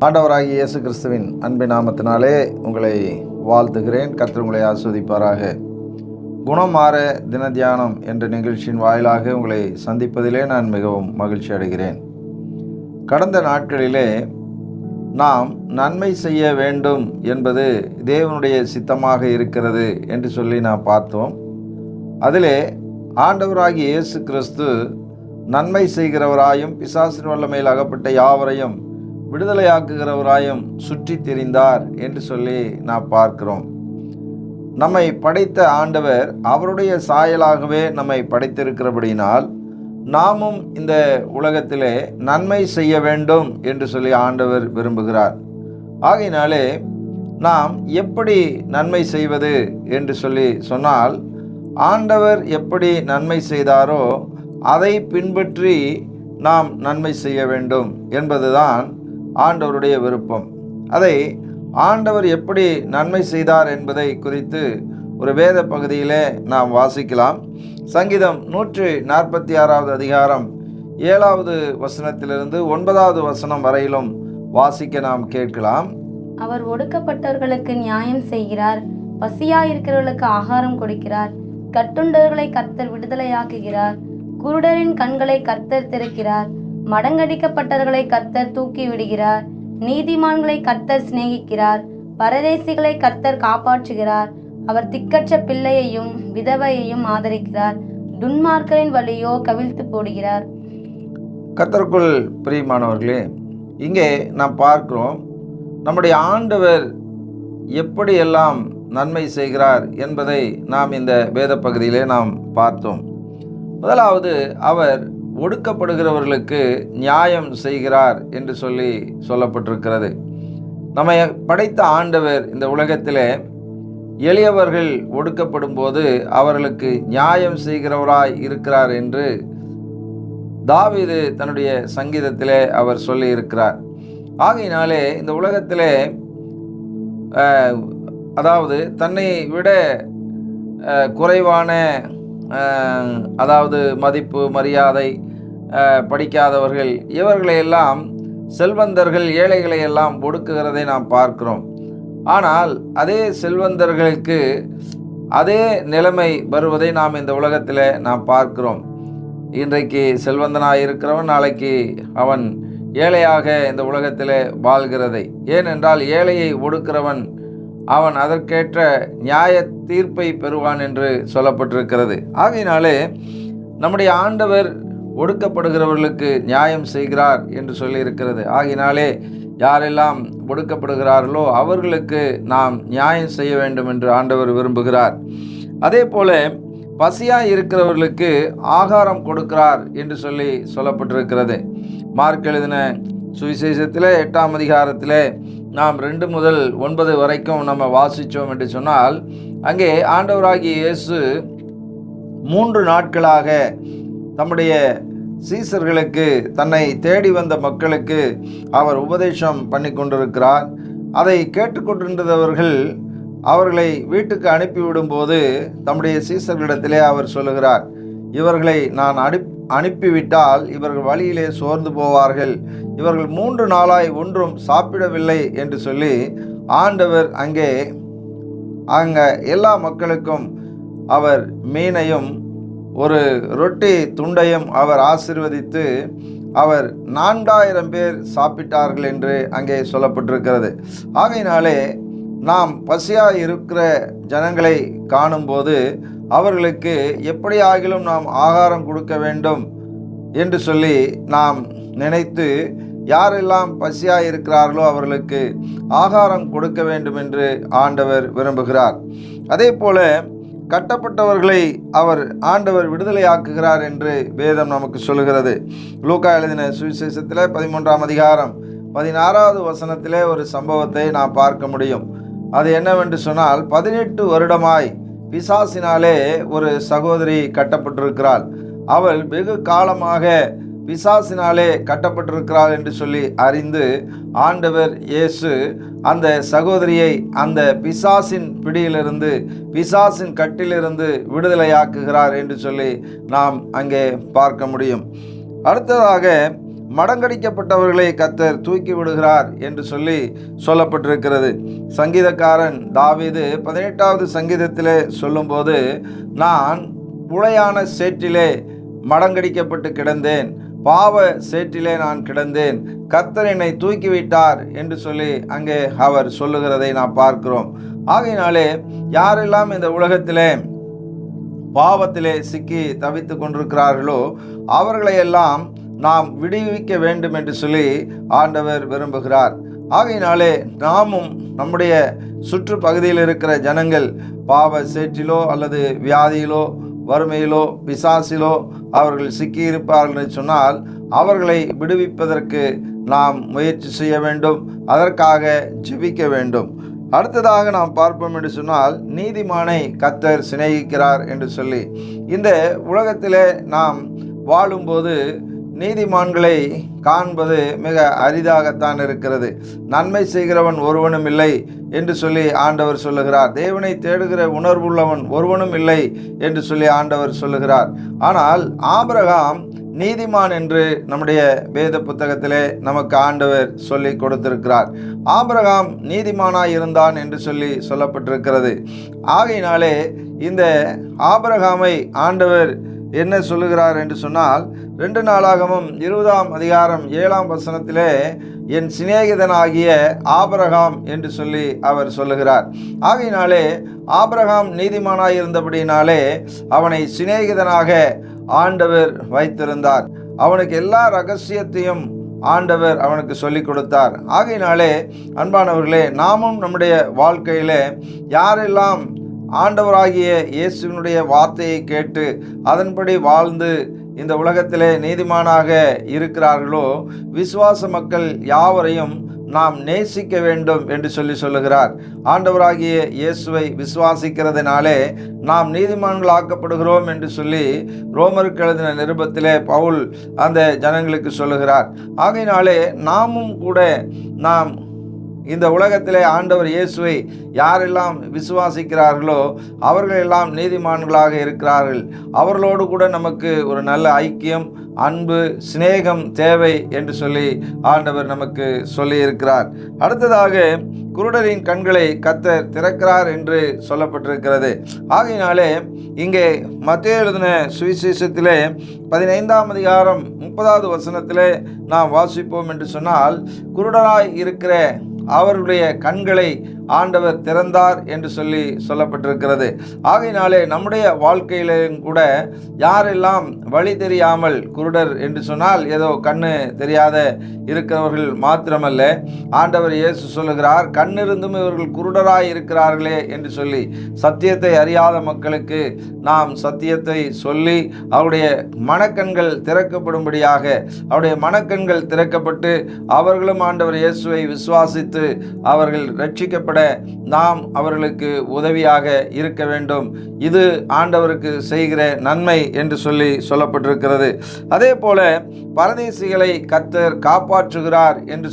ஆண்டவராகிய இயேசு கிறிஸ்துவின் அன்பின் நாமத்தினாலே உங்களை வாழ்த்துகிறேன். கர்த்தர் உங்களை ஆசீர்வதிப்பாராக. குணமாற தின தியானம் என்ற நிகழ்ச்சியின் வாயிலாக உங்களை சந்திப்பதிலே நான் மிகவும் மகிழ்ச்சி அடைகிறேன். கடந்த நாட்களிலே நாம் நன்மை செய்ய வேண்டும் என்பது தேவனுடைய சித்தமாக இருக்கிறது என்று சொல்லி நாம் பார்த்தோம். அதிலே ஆண்டவராகிய இயேசு கிறிஸ்து நன்மை செய்கிறவராயும் பிசாசின் வல்லமையில் அகப்பட்ட யாவரையும் விடுதலையாக்குகிறவராயும் சுற்றி திரிந்தார் என்று சொல்லி நாம் பார்க்கிறோம். நம்மை படைத்த ஆண்டவர் அவருடைய சாயலாகவே நம்மை படைத்திருக்கிறபடியினால் நாமும் இந்த உலகத்திலே நன்மை செய்ய வேண்டும் என்று சொல்லி ஆண்டவர் விரும்புகிறார். ஆகையினாலே நாம் எப்படி நன்மை செய்வது என்று சொல்லி சொன்னால், ஆண்டவர் எப்படி நன்மை செய்தாரோ அதை பின்பற்றி நாம் நன்மை செய்ய வேண்டும் என்பதுதான் ஆண்டவருடைய விருப்பம். அதை ஆண்டவர் எப்படி நன்மை செய்தார் என்பதை குறித்து ஒரு வேத பகுதியிலே நாம் வாசிக்கலாம். சங்கீதம் 146 அதிகாரம் 7வது வசனத்திலிருந்து 9வது வசனம் வரையிலும் வாசிக்க நாம் கேட்கலாம். அவர் ஒடுக்கப்பட்டவர்களுக்கு நியாயம் செய்கிறார், பசியாயிருக்கிறவர்களுக்கு ஆகாரம் கொடுக்கிறார், கட்டுண்டவர்களை கர்த்தர் விடுதலையாக்குகிறார், குருடரின் கண்களை கர்த்தர் திறக்கிறார், மடங்கடிக்கப்பட்டவர்களை கர்த்தர் தூக்கி விடுகிறார், நீதிமான்களை கர்த்தர் சிநேகிக்கிறார், பரதேசிகளை கர்த்தர் காப்பாற்றுகிறார். அவர் திக்கற்ற பிள்ளையையும் விதவையையும் ஆதரிக்கிறார், துன்மார்க்கரின் வழியோ கவிழ்த்து போடுகிறார். கர்த்தருக்குள் பிரியமானவர்களே, இங்கே நாம் பார்க்கிறோம் நம்முடைய ஆண்டவர் எப்படியெல்லாம் நன்மை செய்கிறார் என்பதை நாம் இந்த வேத பகுதியிலே நாம் பார்த்தோம். முதலாவது, அவர் ஒடுக்கப்படுகிறவர்களுக்கு நியாயம் செய்கிறார் என்று சொல்லி சொல்லப்பட்டிருக்கிறது. நம்மை படைத்த ஆண்டவர் இந்த உலகத்திலே எளியவர்கள் ஒடுக்கப்படும் போது அவர்களுக்கு நியாயம் செய்கிறவராய் இருக்கிறார் என்று தாவீது தன்னுடைய சங்கீதத்திலே அவர் சொல்லி இருக்கிறார். ஆகையினாலே இந்த உலகத்திலே அதாவது தன்னை விட குறைவான அதாவது மதிப்பு மரியாதை படிக்காதவர்கள் இவர்களையெல்லாம் செல்வந்தர்கள் ஏழைகளை எல்லாம் ஒடுக்குகிறதை நாம் பார்க்கிறோம். ஆனால் அதே செல்வந்தர்களுக்கு அதே நிலைமை வருவதை நாம் இந்த உலகத்தில் நாம் பார்க்கிறோம். இன்றைக்கு செல்வந்தனாக இருக்கிறவன் நாளைக்கு அவன் ஏழையாக இந்த உலகத்தில் வாழ்கிறதை. ஏனென்றால் ஏழையை ஒடுக்கிறவன் அவன் அதற்கேற்ற நியாய தீர்ப்பை பெறுவான் என்று சொல்லப்பட்டிருக்கிறது. ஆகையினாலே நம்முடைய ஆண்டவர் ஒடுக்கப்படுகிறவர்களுக்கு நியாயம் செய்கிறார் என்று சொல்லியிருக்கிறது. ஆகையினாலே யாரெல்லாம் ஒடுக்கப்படுகிறார்களோ அவர்களுக்கு நாம் நியாயம் செய்ய வேண்டும் என்று ஆண்டவர் விரும்புகிறார். அதே போல பசியாய் இருக்கிறவர்களுக்கு ஆகாரம் கொடுக்கிறார் என்று சொல்லி சொல்லப்பட்டிருக்கிறது. மார்க் எழுதின சுவிசேஷத்திலே 8ஆம் அதிகாரத்திலே நாம் 2 முதல் 9 வரைக்கும் நம்ம வாசித்தோம் என்று சொன்னால், அங்கே ஆண்டவராகிய இயேசு 3 நாட்களாக தம்முடைய சீசர்களுக்கு, தன்னை தேடி வந்த மக்களுக்கு அவர் உபதேசம் பண்ணி கொண்டிருக்கிறார். அதை கேட்டுக்கொண்டிருந்தவர்கள் அவர்களை வீட்டுக்கு அனுப்பிவிடும்போது தம்முடைய சீசர்களிடத்திலே அவர் சொல்லுகிறார், இவர்களை நான் அனுப்பிவிட்டால் இவர்கள் வழியிலே சோர்ந்து போவார்கள், இவர்கள் 3 நாளாய் ஒன்றும் சாப்பிடவில்லை என்று சொல்லி ஆண்டவர் அங்கே எல்லா மக்களுக்கும் அவர் மீனையும் ஒரு ரொட்டி துண்டையும் அவர் ஆசீர்வதித்து அவர் 4000 பேர் சாப்பிட்டார்கள் என்று அங்கே சொல்லப்பட்டிருக்கிறது. ஆகையினாலே நாம் பசியாக இருக்கிற ஜனங்களை காணும்போது அவர்களுக்கு எப்படியாகிலும் நாம் ஆகாரம் கொடுக்க வேண்டும் என்று சொல்லி நாம் நினைத்து யாரெல்லாம் பசியாக இருக்கிறார்களோ அவர்களுக்கு ஆகாரம் கொடுக்க வேண்டும் என்று ஆண்டவர் விரும்புகிறார். அதே போல கட்டப்பட்டவர்களை அவர் ஆண்டவர் விடுதலையாக்குகிறார் என்று வேதம் நமக்கு சொல்லுகிறது. லூக்கா எழுதின சுவிசேஷத்தில் 13ஆம் அதிகாரம் 16வது வசனத்திலே ஒரு சம்பவத்தை நாம் பார்க்க முடியும். அது என்னவென்று சொன்னால், 18 வருடமாய் பிசாசினாலே ஒரு சகோதரி கட்டப்பட்டிருக்கிறாள். அவள் வெகு காலமாக பிசாசினாலே கட்டப்பட்டிருக்கிறாள் என்று சொல்லி அறிந்து ஆண்டவர் இயேசு அந்த சகோதரியை அந்த பிசாசின் பிடியிலிருந்து, பிசாசின் கட்டிலிருந்து விடுதலையாக்குகிறார் என்று சொல்லி நாம் அங்கே பார்க்க முடியும். அடுத்ததாக மடங்கடிக்கப்பட்டவர்களை கர்த்தர் தூக்கி விடுகிறார் என்று சொல்லப்பட்டிருக்கிறது. சங்கீதக்காரன் தாவீது 18வது சங்கீதத்திலே சொல்லும்போது, நான் புழையான சேற்றிலே மடங்கடிக்கப்பட்டு கிடந்தேன், பாவ சேற்றிலே நான் கிடந்தேன், கர்த்தர் என்னை தூக்கிவிட்டார் என்று சொல்லி அங்கே அவர் சொல்லுகிறதை நாம் பார்க்கிறோம். ஆகையினாலே யாரெல்லாம் இந்த உலகத்திலே பாவத்திலே சிக்கி தவித்து கொண்டிருக்கிறார்களோ அவர்களையெல்லாம் நாம் விடுவிக்க வேண்டும் என்று சொல்லி ஆண்டவர் விரும்புகிறார். ஆகையினாலே நாமும் நம்முடைய சுற்றுப்பகுதியில் இருக்கிற ஜனங்கள் பாவ சேற்றிலோ அல்லது வியாதியிலோ வறுமையிலோ பிசாசிலோ அவர்கள் சிக்கியிருப்பார்கள் என்று சொன்னால் அவர்களை விடுவிப்பதற்கு நாம் முயற்சி செய்ய வேண்டும், அதற்காக ஜெபிக்க வேண்டும். அடுத்ததாக நாம் பார்ப்போம் என்று சொன்னால், நீதிமானை கர்த்தர் சிநேகிக்கிறார் என்று சொல்லி. இந்த உலகத்திலே நாம் வாழும்போது நீதிமான்களை காண்பது மிக அரிதாகத்தான் இருக்கிறது. நன்மை செய்கிறவன் ஒருவனும் இல்லை என்று சொல்லி ஆண்டவர் சொல்லுகிறார். தேவனை தேடுகிற உணர்வுள்ளவன் ஒருவனும் இல்லை என்று சொல்லி ஆண்டவர் சொல்லுகிறார். ஆனால் ஆபிரகாம் நீதிமான் என்று நம்முடைய வேத புத்தகத்திலே நமக்கு ஆண்டவர் சொல்லி கொடுத்திருக்கிறார். ஆபிரகாம் நீதிமானாய் இருந்தான் என்று சொல்லப்பட்டிருக்கிறது. ஆகையினாலே இந்த ஆபிரகாமை ஆண்டவர் என்ன சொல்லுகிறார் என்று சொன்னால், 2 நாளாகமம் 20ஆம் அதிகாரம் 7ஆம் வசனத்திலே என் சிநேகிதனாகிய ஆபிரகாம் என்று சொல்லி அவர் சொல்லுகிறார். ஆகையினாலே ஆபிரகாம் நீதிமானாய் இருந்தபடியினாலே அவனை சிநேகிதனாக ஆண்டவர் வைத்திருந்தார். அவனுக்கு எல்லா ரகசியத்தையும் ஆண்டவர் அவனுக்கு சொல்லிக் கொடுத்தார். ஆகையினாலே அன்பானவர்களே, நாமும் நம்முடைய வாழ்க்கையிலே யாரெல்லாம் ஆண்டவராகிய இயேசுவினுடைய வார்த்தையை கேட்டு அதன்படி வாழ்ந்து இந்த உலகத்திலே நீதிமானாக இருக்கிறார்களோ விசுவாச மக்கள் யாவரையும் நாம் நேசிக்க வேண்டும் என்று சொல்லுகிறார். ஆண்டவராகிய இயேசுவை விசுவாசிக்கிறதுனாலே நாம் நீதிமான்கள் ஆக்கப்படுகிறோம் என்று சொல்லி ரோமருக்கு எழுதின நிருபத்திலே பவுல் அந்த ஜனங்களுக்கு சொல்லுகிறார். ஆகையினாலே நாமும் கூட நாம் இந்த உலகத்திலே ஆண்டவர் இயேசுவை யாரெல்லாம் விசுவாசிக்கிறார்களோ அவர்களெல்லாம் நீதிமான்களாக இருக்கிறார்கள். அவர்களோடு கூட நமக்கு ஒரு நல்ல ஐக்கியம், அன்பு, சிநேகம் தேவை என்று சொல்லி ஆண்டவர் நமக்கு சொல்லி இருக்கிறார். அடுத்ததாக குருடரின் கண்களை கர்த்தர் திறக்கிறார் என்று சொல்லப்பட்டிருக்கிறது. ஆகையினாலே இங்கே மத்தேயு எழுதின சுவிசேஷத்திலே 15ஆம் அதிகாரம் 30வது வசனத்திலே நாம் வாசிப்போம் என்று சொன்னால், குருடராய் இருக்கிற அவருடைய கண்களை ஆண்டவர் திறந்தார் என்று சொல்லப்பட்டிருக்கிறது. ஆகையினாலே நம்முடைய வாழ்க்கையிலும் கூட யாரெல்லாம் வழி தெரியாமல், குருடர் என்று சொன்னால் ஏதோ கண்ணு தெரியாத இருக்கிறவர்கள் மாத்திரமல்ல, ஆண்டவர் இயேசு சொல்லுகிறார், கண்ணிருந்தும் இவர்கள் குருடராய் இருக்கிறார்களே என்று சொல்லி சத்தியத்தை அறியாத மக்களுக்கு நாம் சத்தியத்தை சொல்லி அவருடைய மனக்கண்கள் திறக்கப்படும்படியாக, அவருடைய மனக்கண்கள் திறக்கப்பட்டு அவர்களும் ஆண்டவர் இயேசுவை விசுவாசித்து அவர்கள் ரட்சிக்கப்பட நாம் அவர்களுக்கு உதவியாக இருக்க வேண்டும். இது ஆண்டவருக்கு செய்கிற நன்மை என்று சொல்லப்பட்டிருக்கிறது. அதே போல பரதேசிகளை கர்த்தர் காப்பாற்றுகிறார் என்று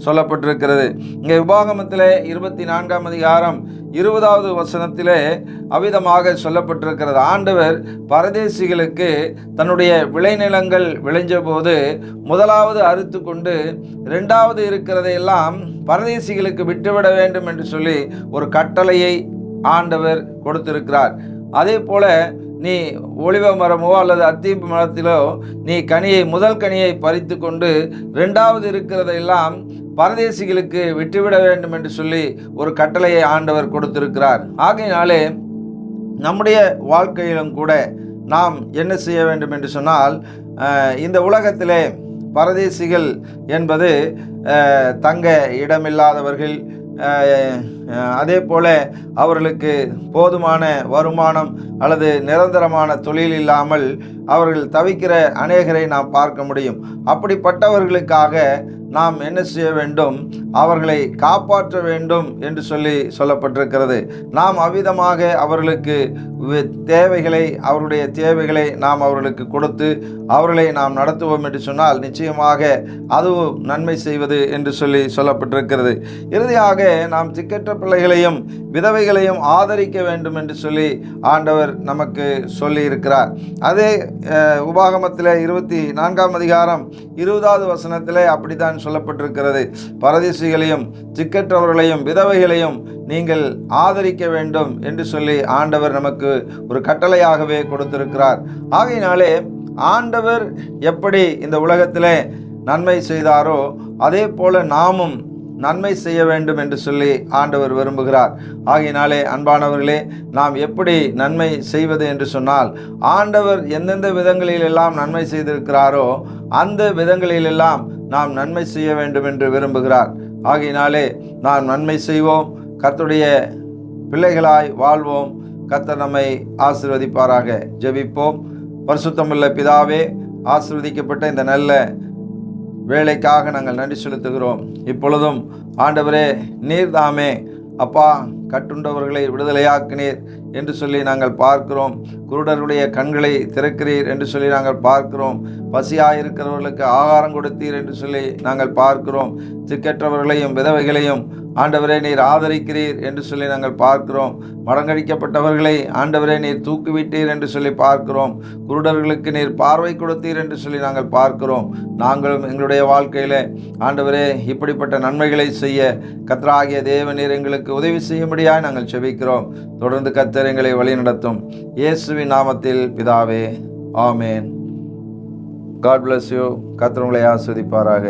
சொல்லப்பட்டிருக்கிறது. இங்கே உபாகமத்திலே 24ஆம் அதிகாரம் 20வது வசனத்திலே அவ்விதமாக சொல்லப்பட்டிருக்கிறது. ஆண்டவர் பரதேசிகளுக்கு தன்னுடைய விளைநிலங்கள் விளைஞ்ச போது முதலாவது அறுத்து கொண்டு 2வது இருக்கிறதையெல்லாம் பரதேசிகளுக்கு விட்டுவிட வேண்டும் என்று சொல்லி ஒரு கட்டளையை ஆண்டவர் கொடுத்திருக்கிறார். அதே போல நீ ஒலிவ மரமோ அல்லது அத்தி மரத்திலோ நீ முதல் கனியை பறித்து கொண்டு 2வது இருக்கிறதையெல்லாம் பரதேசிகளுக்கு விட்டுவிட வேண்டும் என்று சொல்லி ஒரு கட்டளையை ஆண்டவர் கொடுத்திருக்கிறார். ஆகையினாலே நம்முடைய வாழ்க்கையிலும் கூட நாம் என்ன செய்ய வேண்டும் என்று சொன்னால், இந்த உலகத்திலே பரதேசிகள் என்பது தங்க இடமில்லாதவர்கள், அதே போல அவர்களுக்கு போதுமான வருமானம் அல்லது நிரந்தரமான தொழில் இல்லாமல் அவர்கள் தவிக்கிற அநேகரை நாம் பார்க்க முடியும். அப்படிப்பட்டவர்களுக்காக நாம் என்ன செய்ய வேண்டும்? அவர்களை காப்பாற்ற வேண்டும் என்று சொல்லப்பட்டிருக்கிறது. நாம் அவ்விதமாக அவர்களுக்கு அவருடைய தேவைகளை நாம் அவர்களுக்கு கொடுத்து அவர்களை நாம் நடத்துவோம் என்று சொன்னால் நிச்சயமாக அதுவும் நன்மை செய்வது என்று சொல்லப்பட்டிருக்கிறது. இறுதியாக நாம் திக்கற்ற பிள்ளைகளையும் விதவைகளையும் ஆதரிக்க வேண்டும் என்று ஆண்டவர் நமக்கு சொல்லி இருக்கிறார். அதே உபாகமத்தில் 24ஆம் அதிகாரம் 20வது வசனத்திலே அப்படித்தான் சொல்லப்பட்டிருக்கிறது. பரதேசிகளையும் திக்கற்றவர்களையும் விதவைகளையும் நீங்கள் ஆதரிக்க வேண்டும் என்று சொல்லி ஆண்டவர் நமக்கு ஒரு கட்டளையாகவே கொடுத்திருக்கிறார். ஆகையினாலே ஆண்டவர் எப்படி இந்த உலகத்திலே நன்மை செய்தாரோ அதே போல நாமும் நன்மை செய்ய வேண்டும் என்று சொல்லி ஆண்டவர் விரும்புகிறார். ஆகையினாலே அன்பானவர்களே, நாம் எப்படி நன்மை செய்வது என்று சொன்னால், ஆண்டவர் எந்தெந்த விதங்களிலெல்லாம் நன்மை செய்திருக்கிறாரோ அந்த விதங்களிலெல்லாம் நாம் நன்மை செய்ய வேண்டும் என்று விரும்புகிறார். ஆகையினாலே நாம் நன்மை செய்வோம், கர்த்தருடைய பிள்ளைகளாய் வாழ்வோம். கர்த்தர் நம்மை ஆசீர்வதிப்பாராக. ஜெபிப்போம். பரிசுத்தமுள்ள பிதாவே, ஆசீர்வதிக்கப்பட்ட இந்த நல்ல வேலைக்காக நாங்கள் நன்றி செலுத்துகிறோம். இப்பொழுதும் ஆண்டவரே, நீர் தாமே அப்பா கட்டுண்டவர்களை விடுதலையாக்கினீர் என்று சொல்லி நாங்கள் பார்க்கிறோம். குருடருடைய கண்களை திறக்கிறீர் என்று சொல்லி நாங்கள் பார்க்கிறோம். பசியாயிருக்கிறவர்களுக்கு ஆகாரம் கொடுத்தீர் என்று சொல்லி நாங்கள் பார்க்கிறோம். திக்கற்றவர்களையும் விதவைகளையும் ஆண்டவரே நீர் ஆதரிக்கிறீர் என்று சொல்லி நாங்கள் பார்க்கிறோம். மடங்கடிக்கப்பட்டவர்களை ஆண்டவரே நீர் தூக்கிவிட்டீர் என்று சொல்லி பார்க்கிறோம். குருடர்களுக்கு நீர் பார்வை கொடுத்தீர் என்று சொல்லி நாங்கள் பார்க்கிறோம். நாங்களும் எங்களுடைய வாழ்க்கையில் ஆண்டவரே இப்படிப்பட்ட நன்மைகளை செய்ய கர்த்தராகிய தேவநீர் எங்களுக்கு உதவி செய்யும்படியாய் நாங்கள் செபிக்கிறோம். தொடர்ந்து கர்த்தர் எங்களை வழிநடத்தும். இயேசுவின் நாமத்தில் பிதாவே, ஆமேன். God bless you. கர்த்தர் உங்களை ஆசீர்வதிப்பாராக.